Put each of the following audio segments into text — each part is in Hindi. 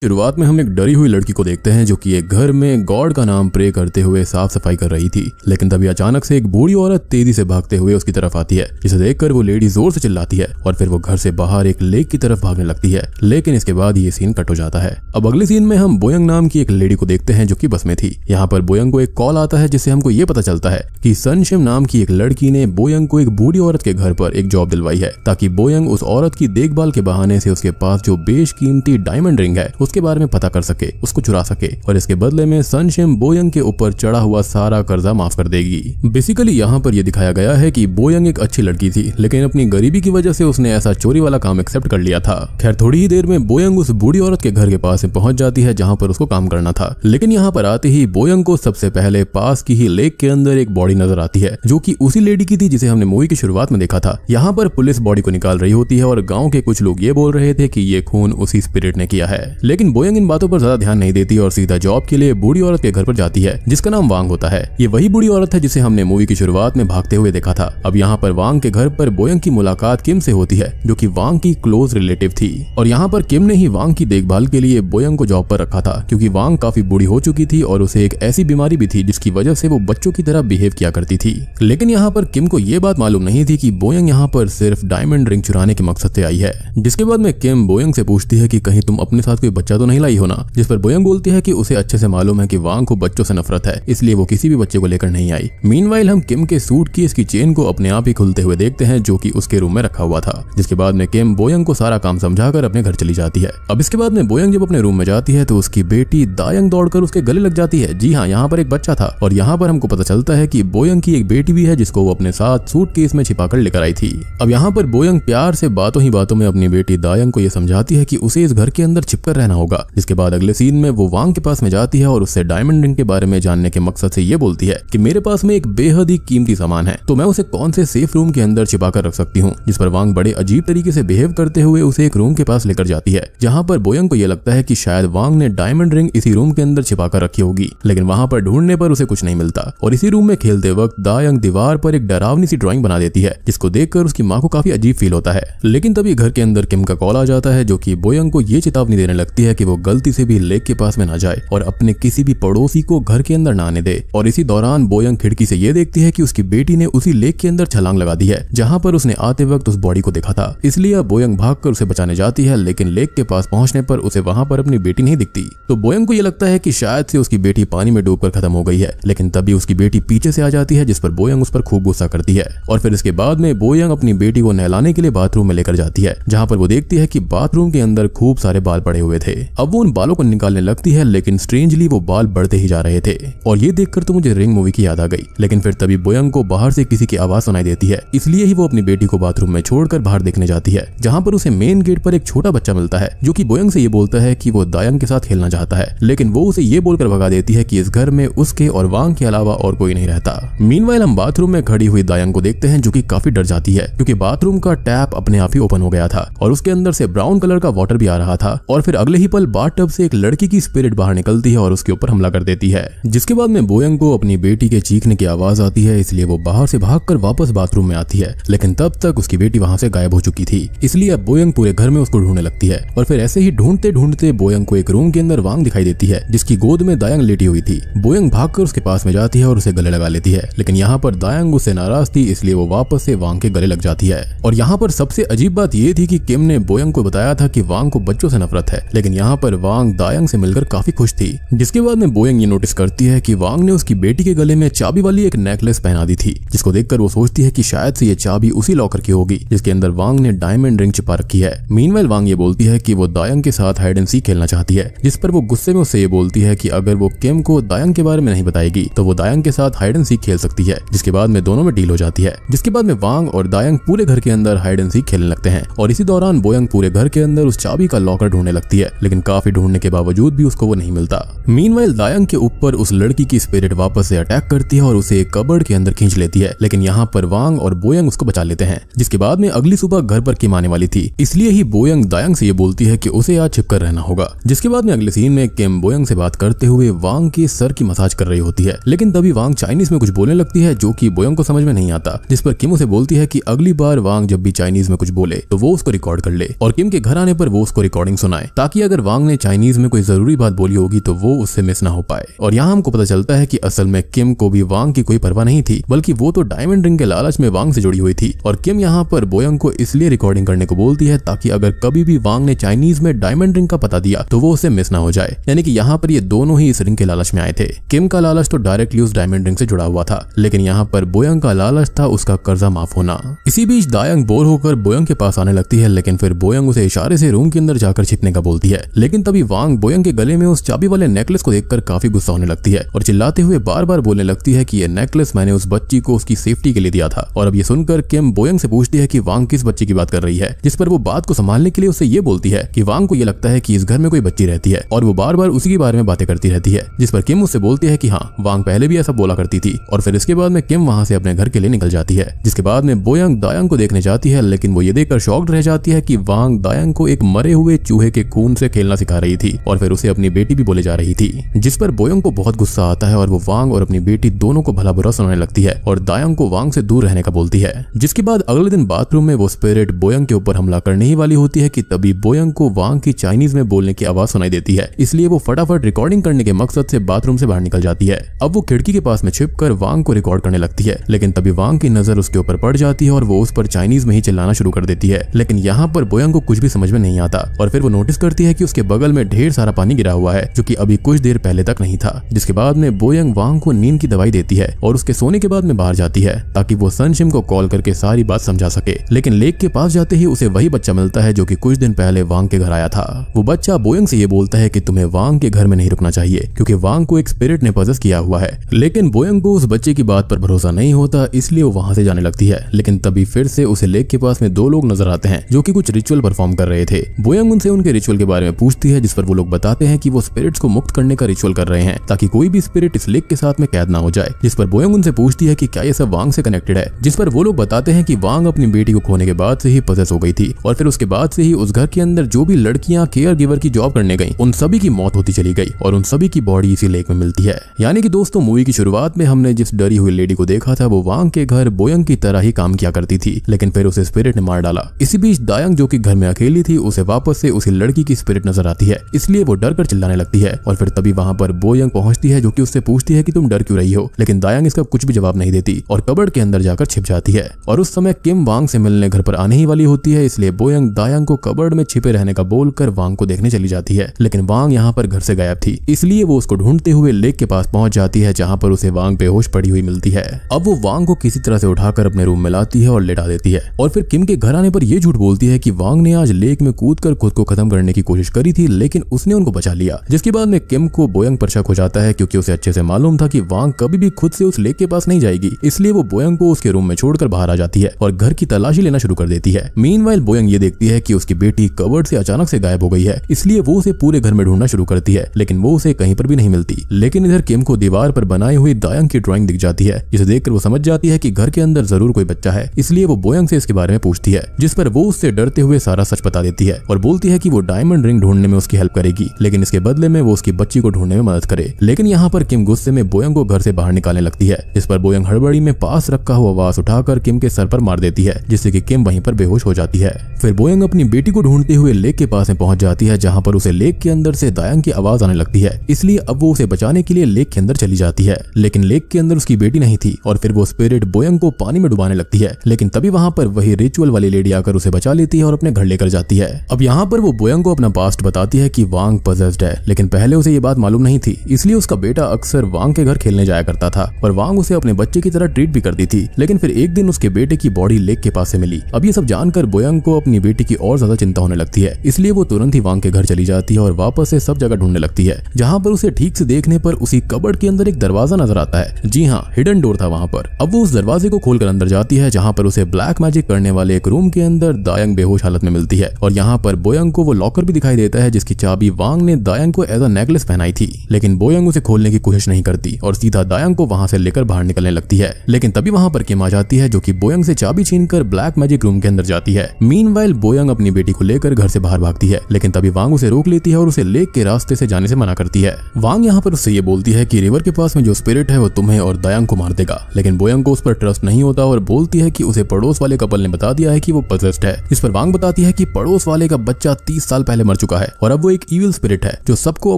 शुरुआत में हम एक डरी हुई लड़की को देखते हैं जो कि एक घर में गॉड का नाम प्रे करते हुए साफ सफाई कर रही थी। लेकिन तभी अचानक से एक बूढ़ी औरत तेजी से भागते हुए उसकी तरफ आती है, जिसे देखकर वो लेडी जोर से चिल्लाती है और फिर वो घर से बाहर एक लेक की तरफ भागने लगती है। लेकिन इसके बाद ये सीन कट हो जाता है। अब अगले सीन में हम बोयंग नाम की एक लेडी को देखते हैं जो कि बस में थी। यहाँ पर बोयंग को एक कॉल आता है जिससे हमको ये पता चलता है कि सनशिम नाम की एक लड़की ने बोयंग को एक बूढ़ी औरत के घर पर एक जॉब दिलवाई है, ताकि बोयंग उस औरत की देखभाल के बहाने से उसके पास जो बेशकीमती डायमंड रिंग है उसके बारे में पता कर सके, उसको चुरा सके और इसके बदले में सनशिम बोयंग के ऊपर चढ़ा हुआ सारा कर्जा माफ कर देगी। बेसिकली यहाँ पर यह दिखाया गया है कि बोयंग एक अच्छी लड़की थी, लेकिन अपनी गरीबी की वजह से उसने ऐसा चोरी वाला काम एक्सेप्ट कर लिया था। खैर थोड़ी ही देर में बोयंग उस बूढ़ी औरत के घर के पास पहुंच जाती है जहाँ पर उसको काम करना था। लेकिन यहाँ पर आते ही बोयंग को सबसे पहले पास की ही लेक के अंदर एक बॉडी नजर आती है जो कि उसी लेडी की थी जिसे हमने मूवी की शुरुआत में देखा था। यहाँ पर पुलिस बॉडी को निकाल रही होती है और गाँव के कुछ लोग ये बोल रहे थे कि ये खून उसी स्पिरिट ने किया है। लेकिन बोयंग इन बातों पर ज्यादा ध्यान नहीं देती और सीधा जॉब के लिए बूढ़ी औरत के घर पर जाती है जिसका नाम वांग होता है। ये वही बूढ़ी औरत है जिसे हमने मूवी की शुरुआत में भागते हुए देखा था। अब यहाँ पर वांग के घर पर बोयंग की मुलाकात किम से होती है जो कि वांग की क्लोज रिलेटिव थी और यहाँ पर किम ने ही वांग की देखभाल के लिए बोयंग को जॉब पर रखा था क्योंकि वांग काफी बूढ़ी हो चुकी थी और उसे एक ऐसी बीमारी भी थी जिसकी वजह से वो बच्चों की तरह बिहेव किया करती थी। लेकिन यहाँ पर किम को ये बात मालूम नहीं थी कि बोयंग यहाँ पर सिर्फ डायमंड रिंग चुराने के मकसद से आई है। जिसके बाद में किम बोयंग से पूछती है कि कहीं तुम अपने साथ कोई बच्चा तो नहीं लाई हो ना, जिस पर बोयंग बोलती है कि उसे अच्छे से मालूम है कि वांग को बच्चों से नफरत है, इसलिए वो किसी भी बच्चे को लेकर नहीं आई। मीनवाइल हम किम के सूट की इसकी चेन को अपने आप ही खुलते हुए देखते हैं जो कि उसके रूम में रखा हुआ था। जिसके बाद में किम बोयंग को सारा काम समझाकर अपने घर चली जाती है। अब इसके बाद में बोयंग जब अपने रूम में जाती है तो उसकी बेटी दायंग दौड़कर उसके गले लग जाती है। जी हाँ, यहाँ पर एक बच्चा था और यहाँ पर हमको पता चलता है कि बोयंग की एक बेटी भी है जिसको वो अपने साथ सूटकेस में छिपाकर लेकर आई थी। अब यहाँ पर बोयंग प्यार से बातों ही बातों में अपनी बेटी दायंग को ये समझाती है कि उसे इस घर के अंदर छिपकर रहना होगा। जिसके बाद अगले सीन में वो वांग के पास में जाती है और उससे डायमंड रिंग के बारे में जानने के मकसद से ये बोलती है कि मेरे पास में एक बेहद ही कीमती सामान है, तो मैं उसे कौन से सेफ रूम के अंदर छिपाकर रख सकती हूँ। जिस पर वांग बड़े अजीब तरीके से बिहेव करते हुए उसे एक रूम के पास लेकर जाती है जहाँ पर बोयंग को ये लगता है कि शायद वांग ने डायमंड रिंग इसी रूम के अंदर छिपाकर रखी होगी। लेकिन वहाँ पर ढूंढने पर उसे कुछ नहीं मिलता और इसी रूम में खेलते वक्त दायंग दीवार पर एक डरावनी सी ड्राइंग बना देती है जिसको देखकर उसकी माँ को काफी अजीब फील होता है। लेकिन तभी घर के अंदर किम का कॉल आ जाता है जो कि बोयंग को ये चेतावनी देने लगती है कि वो गलती से भी लेक के पास में ना जाए और अपने किसी भी पड़ोसी को घर के अंदर ना आने दे। और इसी दौरान बोयंग खिड़की से ये देखती है कि उसकी बेटी ने उसी लेक के अंदर छलांग लगा दी है जहाँ पर उसने आते वक्त उस बॉडी को देखा था। इसलिए अब बोयंग भागकर उसे बचाने जाती है, लेकिन लेक के पास पहुंचने पर उसे वहां पर अपनी बेटी नहीं दिखती। तो बोयंग को ये लगता है कि शायद से उसकी बेटी पानी में डूबकर खत्म हो गई है। लेकिन तभी उसकी बेटी पीछे से आ जाती है जिस पर बोयंग उस पर खूब गुस्सा करती है और फिर इसके बाद में बोयंग अपनी बेटी को नहलाने के लिए बाथरूम में लेकर जाती है जहाँ पर वो देखती है कि बाथरूम के अंदर खूब सारे बाल पड़े हुए थे। अब वो उन बालों को निकालने लगती है, लेकिन स्ट्रेंजली वो बाल बढ़ते ही जा रहे थे और ये देखकर तो मुझे रिंग मूवी की याद आ गई। लेकिन फिर तभी बोयंग को बाहर से किसी की आवाज सुनाई देती है, इसलिए ही वो अपनी बेटी को बाथरूम में छोड़कर बाहर देखने जाती है जहाँ पर उसे मेन गेट पर एक छोटा बच्चा मिलता है जो कि बोयंग से ये बोलता है कि वो दायंग के साथ खेलना चाहता है। लेकिन वो उसे ये बोलकर भगा देती है कि इस घर में उसके और वांग के अलावा और कोई नहीं रहता। मीनवाइल हम बाथरूम में खड़ी हुई दायंग को देखते हैं जो कि काफी डर जाती है क्योंकि बाथरूम का टैप अपने आप ही ओपन हो गया था और उसके अंदर से ब्राउन कलर का वाटर भी आ रहा था और फिर अगले ही पल बाथटब से एक लड़की की स्पिरिट बाहर निकलती है और उसके ऊपर हमला कर देती है। जिसके बाद में बोयंग को अपनी बेटी के चीखने की आवाज आती है, इसलिए वो बाहर से भागकर वापस बाथरूम में आती है। लेकिन तब तक उसकी बेटी वहां से गायब हो चुकी थी, इसलिए अब बोयंग पूरे घर में उसको ढूंढने लगती है और फिर ऐसे ही ढूंढते ढूंढते बोयंग को एक रूम के अंदर वांग दिखाई देती है जिसकी गोद में दायंग लेटी हुई थी। बोयंग भागकर उसके पास में जाती है और उसे गले लगा लेती है, लेकिन यहाँ पर दायंग उससे नाराज थी, इसलिए वो वापस से वांग के गले लग जाती है। और यहाँ पर सबसे अजीब बात ये थी कि किम ने बोयंग को बताया था कि वांग को बच्चों से नफरत है, लेकिन यहाँ पर वांग दायंग से मिलकर काफी खुश थी। जिसके बाद में बोयंग ये नोटिस करती है कि वांग ने उसकी बेटी के गले में चाबी वाली एक नेकलेस पहना दी थी, जिसको देखकर वो सोचती है कि शायद से ये चाबी उसी लॉकर की होगी जिसके अंदर वांग ने डायमंड रिंग छिपा रखी है। मीनवाइल वांग ये बोलती है कि वो दायंग के साथ हाइड एंड सीक खेलना चाहती है, जिस पर वो गुस्से में उससे ये बोलती है कि अगर वो किम को दायंग के बारे में नहीं बताएगी तो वो दायंग के साथ हाइड एंड सीक खेल सकती है। जिसके बाद में दोनों में डील हो जाती है। जिसके बाद में वांग और दायंग पूरे घर के अंदर हाइड एंड सीक खेलने लगते हैं और इसी दौरान बोयंग पूरे घर के अंदर उस चाबी का लॉकर ढूंढने लगती है, लेकिन काफी ढूंढने के बावजूद भी उसको वो नहीं मिलता। मीनवाइल दायंग के ऊपर उस लड़की की स्पिरिट वापस से अटैक करती है और उसे एक कबर्ड के अंदर खींच लेती है, लेकिन यहाँ पर वांग और बोयंग उसको बचा लेते हैं। जिसके बाद में अगली सुबह घर पर किम आने वाली थी, इसलिए ही बोयंग दायंग से ये बोलती है कि उसे आज छिपकर रहना होगा। जिसके बाद में अगले सीन में किम बोयंग से बात करते हुए वांग के सर की मसाज कर रही होती है, लेकिन तभी वांग चाइनीज में कुछ बोलने लगती है जो कि बोयंग को समझ में नहीं आता। जिस पर किम उसे बोलती है कि अगली बार वांग जब भी चाइनीज में कुछ बोले तो वो उसको रिकॉर्ड कर ले और किम के घर आने पर वो उसको रिकॉर्डिंग सुनाए, ताकि अगर वांग ने चाइनीज में कोई जरूरी बात बोली होगी तो वो उससे मिस ना हो पाए। और यहाँ हमको पता चलता है कि असल में किम को भी वांग की कोई परवाह नहीं थी, बल्कि वो तो डायमंड रिंग के लालच में वांग से जुड़ी हुई थी। और किम यहाँ पर बोयंग को इसलिए रिकॉर्डिंग करने को बोलती है ताकि अगर कभी भी वांग ने चाइनीज में डायमंड रिंग का पता दिया तो वो उसे मिस ना हो जाए। यानी कि यहाँ पर ये दोनों ही इस रिंग के लालच में आए थे। किम का लालच तो डायरेक्टली उस डायमंड रिंग से जुड़ा हुआ था, लेकिन यहाँ पर बोयंग का लालच था उसका कर्जा माफ होना। इसी बीच दायंग बोर होकर बोयंग के पास आने लगती है, लेकिन फिर बोयंग उसे इशारे से रूम के अंदर जाकर छिपने का बोलती है। लेकिन तभी वांग बोयंग के गले में उस चाबी वाले नेकलेस को देखकर काफी गुस्सा होने लगती है और चिल्लाते हुए बार बार बोलने लगती है कि ये नेकलेस मैंने उस बच्ची को उसकी सेफ्टी के लिए दिया था। और अब ये सुनकर किम बोयंग से पूछती है कि वांग किस बच्ची की बात कर रही है, जिस पर वो बात को संभालने के लिए उससे ये बोलती है कि वांग को ये लगता है कि इस घर में कोई बच्ची रहती है और वो बार बार उसी के बारे में बातें करती रहती है, जिस पर किम उससे बोलती है कि हाँ, वांग पहले भी ऐसा बोला करती थी। और फिर इसके बाद में किम वहां से अपने घर के लिए निकल जाती है, जिसके बाद में बोयंग दायंग को देखने जाती है, लेकिन वो ये देखकर शॉक्ड रह जाती है कि वांग दायंग को एक मरे हुए चूहे के खून से खेलना सिखा रही थी और फिर उसे अपनी बेटी भी बोले जा रही थी, जिस पर बोयंग को बहुत गुस्सा आता है और वो वांग और अपनी बेटी दोनों को भला बुरा सुनाने लगती है और दायंग को वांग से दूर रहने का बोलती है। जिसके बाद अगले दिन बाथरूम में वो स्पिरिट बोयंग के ऊपर हमला करने ही वाली होती है कि तभी बोयंग को वांग की चाइनीज में बोलने की आवाज सुनाई देती है, इसलिए वो फटाफट रिकॉर्डिंग करने के मकसद से बाथरूम से बाहर निकल जाती है। अब वो खिड़की के पास में छिपकर वांग को रिकॉर्ड करने लगती है, लेकिन तभी वांग की नजर उसके ऊपर पड़ जाती है और वो उस पर चाइनीज में ही चिल्लाना शुरू कर देती है। लेकिन यहाँ पर बोयंग को कुछ भी समझ में नहीं आता और फिर वो नोटिस करती है कि उसके बगल में ढेर सारा पानी गिरा हुआ है, जो कि अभी कुछ देर पहले तक नहीं था। जिसके बाद में बोयंग वांग को नींद की दवाई देती है और उसके सोने के बाद में बाहर जाती है ताकि वो सनशिम को कॉल करके सारी बात समझा सके। लेकिन लेक के पास जाते ही उसे वही बच्चा मिलता है जो कि कुछ दिन पहले वांग के घर आया था। वो बच्चा बोयंग से ये बोलता है कि तुम्हें वांग के घर में नहीं रुकना चाहिए क्योंकि वांग को एक स्पिरिट ने पजेस किया हुआ है। लेकिन बोयंग को उस बच्चे की बात पर भरोसा नहीं होता, इसलिए वो वहां से जाने लगती है। लेकिन तभी फिर से उसे लेक के पास में दो लोग नजर आते हैं जो कि कुछ रिचुअल परफॉर्म कर रहे थे। बोयंग उनसे उनके रिचुअल के बारे में पूछती है, जिस पर वो लोग बताते हैं कि वो स्पिरिट्स को मुक्त करने का रिचुअल कर रहे हैं ताकि कोई भी स्पिरिट इस लेक के साथ में कैद ना हो जाए। जिस पर बोयंग उनसे पूछती है कि क्या ये सब वांग से कनेक्टेड है, जिस पर वो लोग बताते हैं कि वांग अपनी बेटी को खोने के बाद से ही पजेस हो गई थी और फिर उसके बाद से ही उस घर के अंदर जो भी लड़कियां केयर गिवर की जॉब करने गई उन सभी की मौत होती चली गई और उन सभी की बॉडी इसी लेक में मिलती है। यानी कि दोस्तों, मूवी की शुरुआत में हमने जिस डरी हुई लेडी को देखा था वो वांग के घर बोयंग की तरह ही काम किया करती थी, लेकिन फिर उसे स्पिरिट ने मार डाला। इसी बीच दायंग जो कि घर में अकेली थी उसे वापस से उसी लड़की की स्पिरिट नजर आती है, इसलिए वो डर कर चिल्लाने लगती है। और फिर तभी वहां पर बोयंग पहुंचती है जो कि उससे पूछती है कि तुम डर क्यों रही हो, लेकिन दायंग इसका कुछ भी जवाब नहीं देती और कबर्ड के अंदर जाकर छिप जाती है। और उस समय किम वांग से मिलने घर पर आने ही वाली होती है, इसलिए बोयंग दायंग को कबर्ड में छिपे रहने का बोलकर वांग को देखने चली जाती है। लेकिन वांग यहाँ पर घर से गायब थी, इसलिए वो उसको ढूंढते हुए लेक के पास पहुंच जाती है जहाँ पर उसे वांग बेहोश पड़ी हुई मिलती है। अब वो वांग को किसी तरह से उठाकर अपने रूम में लाती है और लेटा देती है और फिर किम के घर आने पर ये झूठ बोलती है कि वांग ने आज लेक में कूदकर खुद को खत्म करने की कोशिश करी थी, लेकिन उसने उनको बचा लिया। जिसके बाद में किम को बोयंग पर शक हो जाता है क्योंकि उसे अच्छे से मालूम था कि वांग कभी भी खुद से उस लेक के पास नहीं जाएगी, इसलिए वो बोयंग को उसके रूम में छोड़कर बाहर आ जाती है और घर की तलाशी लेना शुरू कर देती है। मीनवाइल बोयंग ये देखती है कि उसकी बेटी कबर्ड से अचानक से गायब हो गई है, इसलिए वो उसे पूरे घर में ढूंढना शुरू करती है, लेकिन वो उसे कहीं पर भी नहीं मिलती। लेकिन इधर किम को दीवार पर बनाई हुई दायंग की ड्राइंग दिख जाती है, जिसे देखकर वो समझ जाती है कि घर के अंदर जरूर कोई बच्चा है, इसलिए वो बोयंग से इसके बारे में पूछती है, जिस पर वो उससे डरते हुए सारा सच बता देती है और बोलती है कि वो डायमंड रिंग ढूंढने में उसकी हेल्प करेगी, लेकिन इसके बदले में वो उसकी बच्ची को ढूंढने में मदद करे। लेकिन यहाँ पर किम गुस्से में बोयंग को घर से बाहर निकालने लगती है, जिस पर बोयंग हड़बड़ी में पास रखा हुआ वास उठाकर किम के सर पर मार देती है, जिससे कि किम वहीं पर बेहोश हो जाती है। फिर बोयंग अपनी बेटी को ढूंढते हुए लेक के पास में पहुंच जाती है, जहाँ पर उसे लेक के अंदर से दायंग की आवाज आने लगती है, इसलिए अब वो उसे बचाने के लिए लेक के अंदर चली जाती है। लेकिन लेक के अंदर उसकी बेटी नहीं थी और फिर वो स्पिरिट बोयंग को पानी में डुबाने लगती है, लेकिन तभी वहां पर वही रिचुअल वाली लेडी आकर उसे बचा लेती है और अपने घर लेकर जाती है। अब यहाँ पर वो बोयंग को अपना पास्ट बताती है कि वांग पजेस्ड है, लेकिन पहले उसे ये बात मालूम नहीं थी, इसलिए उसका बेटा अक्सर वांग के घर खेलने जाया करता था और वांग उसे अपने बच्चे की तरह ट्रीट भी करती थी। लेकिन फिर एक दिन उसके बेटे की बॉडी लेक के पास से मिली। अब ये सब जानकर बोयंग को अपनी बेटी की और ज्यादा चिंता होने लगती है, इसलिए वो तुरंत ही वांग के घर चली जाती है और वापस से सब जगह ढूंढने लगती है, जहाँ पर उसे ठीक से देखने पर उसी कबर्ड के अंदर एक दरवाजा नजर आता है। जी हाँ, हिडन डोर था वहाँ पर। अब वो उस दरवाजे को खोलकर अंदर जाती है, जहाँ पर उसे ब्लैक मैजिक करने वाले एक रूम के अंदर दायंग बेहोश हालत में मिलती है और यहाँ पर बोयंग को वो लॉकर भी दिखाई देता है जिसकी चाबी वांग ने दायंग को एज अ नेकलेस पहनाई थी। लेकिन बोयंग उसे खोलने की कोशिश नहीं करती और सीधा दायंग को वहां से लेकर बाहर निकलने लगती है। लेकिन तभी वहां पर किम आ जाती है जो कि बोयंग से चाबी छीनकर ब्लैक मैजिक रूम के अंदर जाती है। मीनवाइल बोयंग अपनी बेटी को लेकर घर से बाहर भागती है, लेकिन तभी वांग उसे रोक लेती है और उसे लेक के रास्ते से जाने से मना करती है। वांग यहाँ पर उससे ये बोलती है कि रिवर के पास में जो स्पिरिट है वो तुम्हें और दायंग को मार देगा, लेकिन बोयंग को उस पर ट्रस्ट नहीं होता और बोलती है कि उसे पड़ोस वाले कपल ने बता दिया है कि वो पजेस्ड है। इस पर वांग बताती है कि पड़ोस वाले का बच्चा 30 साल पहले मर चुका है और अब वो एक इविल स्पिरिट है जो सबको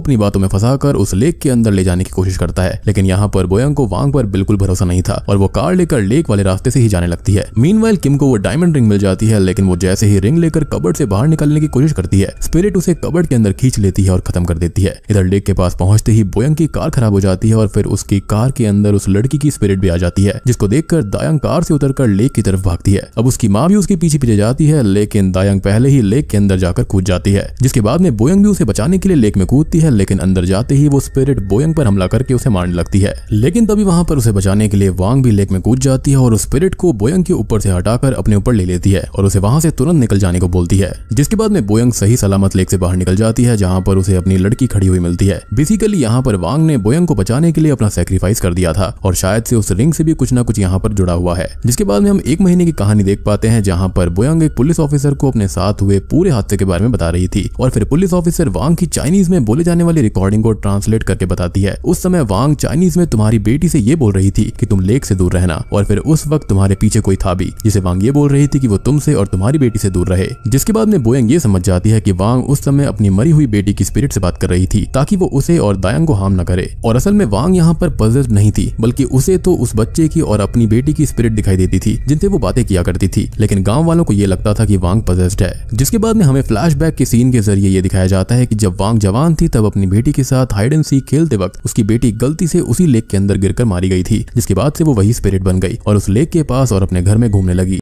अपनी बातों में फंसाकर उस लेक के अंदर ले जाने की कोशिश करता है। लेकिन यहाँ पर बोयंग को वांग पर बिल्कुल भरोसा नहीं था और वो कार लेकर लेक वाले रास्ते से ही जाने लगती है। मीनवाइल किम को वो डायमंड रिंग मिल जाती है, लेकिन वो जैसे ही रिंग लेकर कबर्ड से बाहर निकलने की कोशिश करती है, स्पिरिट उसे कबर्ड के अंदर खींच लेती है और खत्म कर देती है। इधर लेक के पास पहुंचते ही बोयंग की कार खराब हो जाती है और फिर उसकी कार के अंदर उस लड़की की स्पिरिट भी आ जाती है, जिसको देखकर दायंग कार से उतरकर लेक की तरफ भागती है। अब उसकी माँ भी उसके पीछे पीछे जाती है, लेकिन दायंग पहले ही लेक के अंदर जाकर कूद जाती है, जिसके बाद में बोयंग भी उसे बचाने के लिए लेक में कूदती है। लेकिन अंदर जाते ही वो स्पिरिट बोयंग पर हमला करके उसे मारने लगती है। लेकिन तभी वहां पर उसे बचाने के लिए वांग भी लेक में कूद जाती है और उस स्पिरिट को बोयंग के ऊपर से हटाकर अपने ऊपर ले लेती है और उसे वहां से तुरंत निकल जाने को बोलती है। जिसके बाद में बोयंग सही सलामत लेक से बाहर निकल जाती है, जहां पर उसे अपनी लड़की खड़ी हुई मिलती है। बेसिकली यहाँ पर वांग ने बोयंग को बचाने के लिए अपना सैक्रिफाइस कर दिया था और शायद से उस रिंग से भी कुछ ना कुछ यहाँ पर जुड़ा हुआ है। जिसके बाद में हम 1 महीने की कहानी देख पाते हैं, जहाँ पर बोयंग एक पुलिस ऑफिसर को अपने साथ हुए पूरे हादसे के बारे में बता रही थी और फिर पुलिस ऑफिसर वांग की चाइनीज में बोले जाने वाली रिकॉर्डिंग को ट्रांसलेट करके बताती है। उस समय वांग चाइनीज में तुम्हारी बेटी से ये बोल रही थी कि तुम लेक से दूर रहना और फिर उस वक्त तुम्हारे पीछे कोई था भी, जिसे वांग ये बोल रही थी कि वो तुमसे और तुम्हारी बेटी से दूर रहे। जिसके बाद में बोयंग ये समझ जाती है कि वांग उस समय अपनी मरी हुई बेटी की स्पिरिट से बात कर रही थी ताकि वो उसे और दायंग को हार्म न करे। और असल में वांग यहाँ पर पजेस्ड नहीं थी, बल्कि उसे तो उस बच्चे की और अपनी बेटी की स्पिरिट दिखाई देती थी जिनसे वो बातें किया करती थी, लेकिन गांव वालों को ये लगता था कि वांग पजेस्ड है। जिसके बाद में हमें फ्लैशबैक के सीन के जरिए ये दिखाया जाता है कि जब वांग जवान थी तब अपनी बेटी के साथ हाइड एंड सीक खेलते वक्त उसकी बेटी गलती से उसी लेक के अंदर गिरकर मारी गई थी, जिसके बाद से वो वही स्पिरिट बन गई और उस लेक के पास और अपने घर में घूमने लगी।